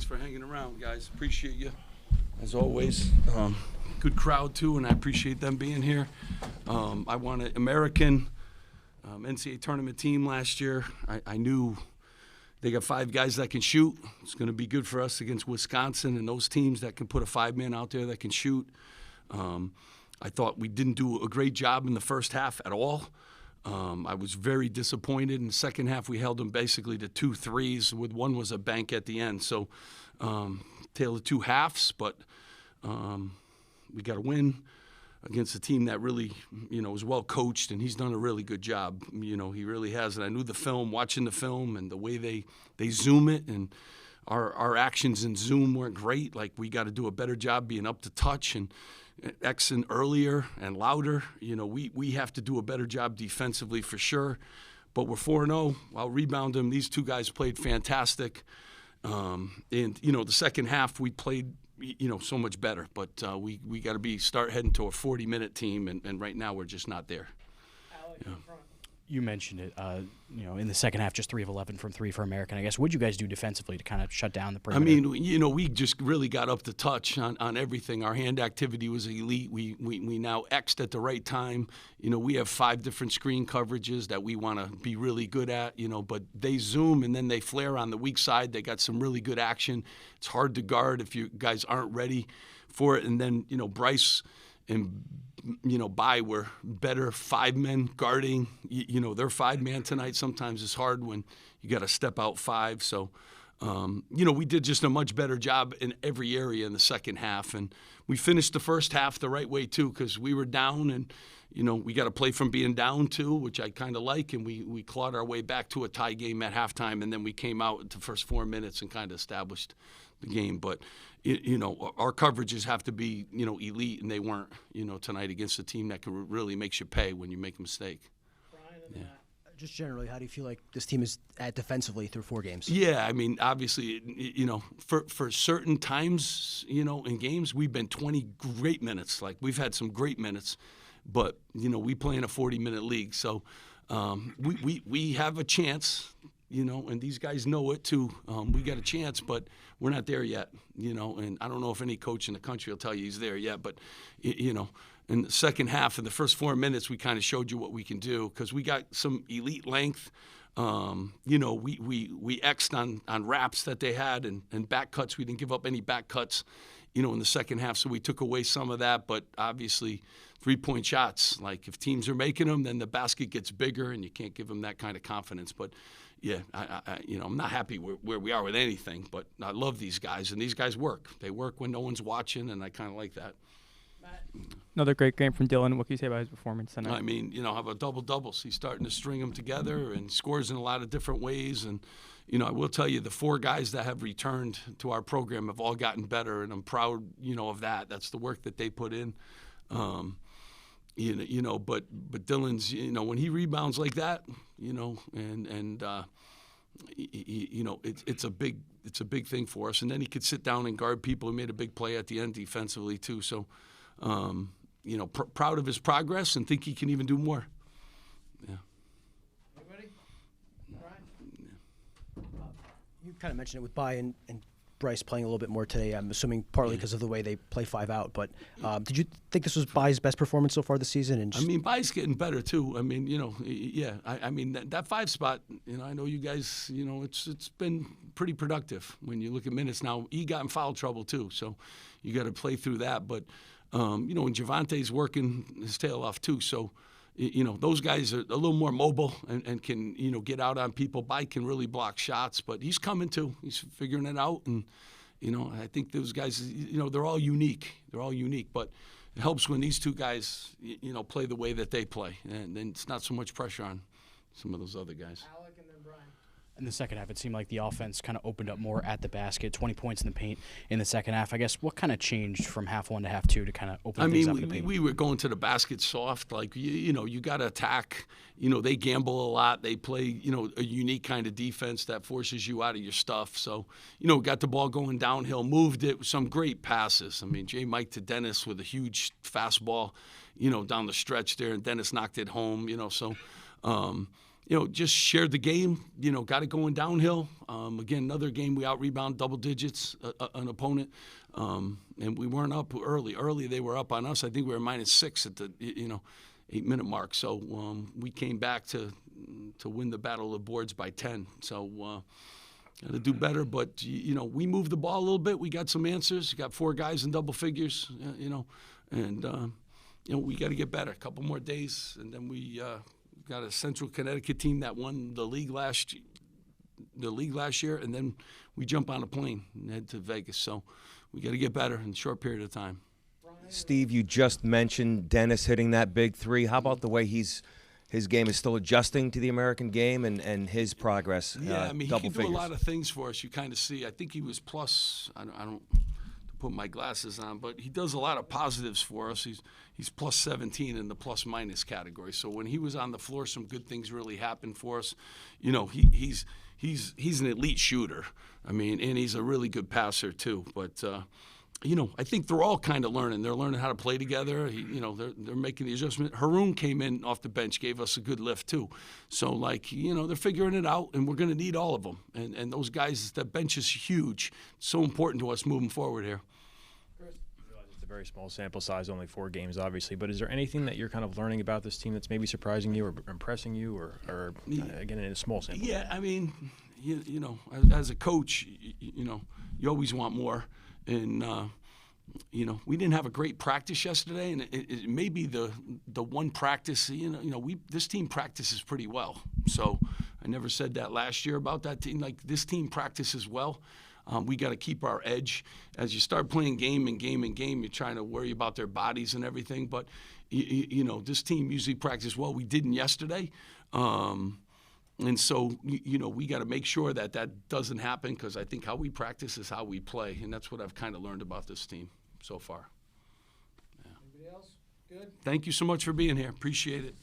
for hanging around, guys. Appreciate you, as always. Good crowd, too, and I appreciate them being here. I won an American NCAA tournament team last year. I knew they got 5 guys that can shoot. It's going to be good for us against Wisconsin and those teams that can put a 5-man out there that can shoot. I thought we didn't do a great job in the first half at all. I was very disappointed. In the second half, we held them basically to 2 threes, with one was a bank at the end. So, tale of 2 halves, but we got a win against a team that really, is well coached, and he's done a really good job. He really has. And I knew the film, watching the film, and the way they zoom it, and our actions in Zoom weren't great. Like, we got to do a better job being up to touch and Xing earlier and louder. We have to do a better job defensively for sure. But we're 4-0. I'll rebound them. These 2 guys played fantastic. And, the second half we played, so much better. But we got to start heading to a 40-minute team, and right now we're just not there. You mentioned it, in the second half, just 3 of 11 from 3 for American. I guess, what did you guys do defensively to kind of shut down the perimeter? I mean, we just really got up to touch on everything. Our hand activity was elite. We now X'd at the right time. We have 5 different screen coverages that we want to be really good at, but they zoom and then they flare on the weak side. They got some really good action. It's hard to guard if you guys aren't ready for it. And then, Bryce and Bai were better 5-men guarding. Their 5-man tonight sometimes is hard when you got to step out 5. So, we did just a much better job in every area in the second half. And we finished the first half the right way, too, because we were down and, we got to play from being down, too, which I kind of like. And we clawed our way back to a tie game at halftime. And then we came out in the first 4 minutes and kind of established the game. But our coverages have to be, elite, and they weren't, tonight against a team that can really makes you pay when you make a mistake. Brian, just generally, how do you feel like this team is at defensively through 4 games? Yeah, I mean, obviously, for certain times, in games, we've been 20 great minutes. Like, we've had some great minutes, but, we play in a 40-minute league. So we have a chance. And these guys know it too. We got a chance, but we're not there yet, and I don't know if any coach in the country will tell you he's there yet, but, in the second half, in the first 4 minutes, we kind of showed you what we can do because we got some elite length. We X'd on wraps that they had and back cuts. We didn't give up any back cuts, in the second half, so we took away some of that, but obviously 3-point shots. Like, if teams are making them, then the basket gets bigger, and you can't give them that kind of confidence, but yeah, I'm not happy where we are with anything, but I love these guys, and these guys work. They work when no one's watching, and I kind of like that. Another great game from Dylan. What can you say about his performance tonight? I mean, have a double-doubles. He's starting to string them together and scores in a lot of different ways. And, I will tell you, the 4 guys that have returned to our program have all gotten better, and I'm proud, of that. That's the work that they put in. But Dylan's, when he rebounds like that, it's a big thing for us. And then he could sit down and guard people. He made a big play at the end defensively too. So, proud of his progress and think he can even do more. Yeah. Anybody? Brian? Yeah. You kind of mentioned it with Bai and Bryce playing a little bit more today. I'm assuming partly because of the way they play 5 out. But did you think this was Bai's best performance so far this season? And Bai's getting better too. I mean, I mean that 5 spot. I know you guys. It's been pretty productive when you look at minutes. Now he got in foul trouble too, so you got to play through that. But and Javante's working his tail off too. So those guys are a little more mobile and can, get out on people. Bai can really block shots, but he's coming too. He's figuring it out. And, I think those guys, they're all unique. They're all unique, but it helps when these 2 guys, play the way that they play. And then it's not so much pressure on some of those other guys. Alec and then Brian. In the second half, it seemed like the offense kind of opened up more at the basket, 20 points in the paint in the second half. I guess what kind of changed from half 1 to half 2 to kind of open things up in the paint? We were going to the basket soft. Like, you got to attack. They gamble a lot. They play, a unique kind of defense that forces you out of your stuff. So, got the ball going downhill, moved it, some great passes. I mean, Mike to Dennis with a huge fastball, down the stretch there, and Dennis knocked it home, so just shared the game, got it going downhill. Again, another game we out-rebound double digits an opponent, and we weren't up early. Early they were up on us. I think we were -6 at the 8-minute mark. So we came back to win the battle of the boards by 10. So got to do better, but we moved the ball a little bit. We got some answers. Got 4 guys in double figures, and we got to get better. A couple more days, and then we got a Central Connecticut team that won the league last year, and then we jump on a plane and head to Vegas. So we got to get better in a short period of time. Steve, you just mentioned Dennis hitting that big 3. How about the way his game is still adjusting to the American game and his progress? Yeah, I mean, he double can figures. do a lot of things for us. You kind of see. I think he was plus. I don't put my glasses on, but he does a lot of positives for us. He's plus 17 in the plus minus category. So when he was on the floor, some good things really happened for us. He's an elite shooter. I mean, and he's a really good passer too. But I think they're all kind of learning. They're learning how to play together. They're making the adjustment. Haroon came in off the bench, gave us a good lift too. So they're figuring it out, and we're going to need all of them. And those guys, the bench is huge. So important to us moving forward here. It's a very small sample size, only 4 games, obviously. But is there anything that you're kind of learning about this team that's maybe surprising you or impressing you, or again, in a small sample? Yeah, I mean, as a coach, you always want more. And, we didn't have a great practice yesterday, and it may be the one practice, this team practices pretty well. So I never said that last year about that team. Like, this team practices well. We got to keep our edge. As you start playing game and game and game, you're trying to worry about their bodies and everything. But, this team usually practices well. We didn't yesterday. And so, we got to make sure that doesn't happen, because I think how we practice is how we play. And that's what I've kind of learned about this team so far. Yeah. Anybody else? Good? Thank you so much for being here. Appreciate it.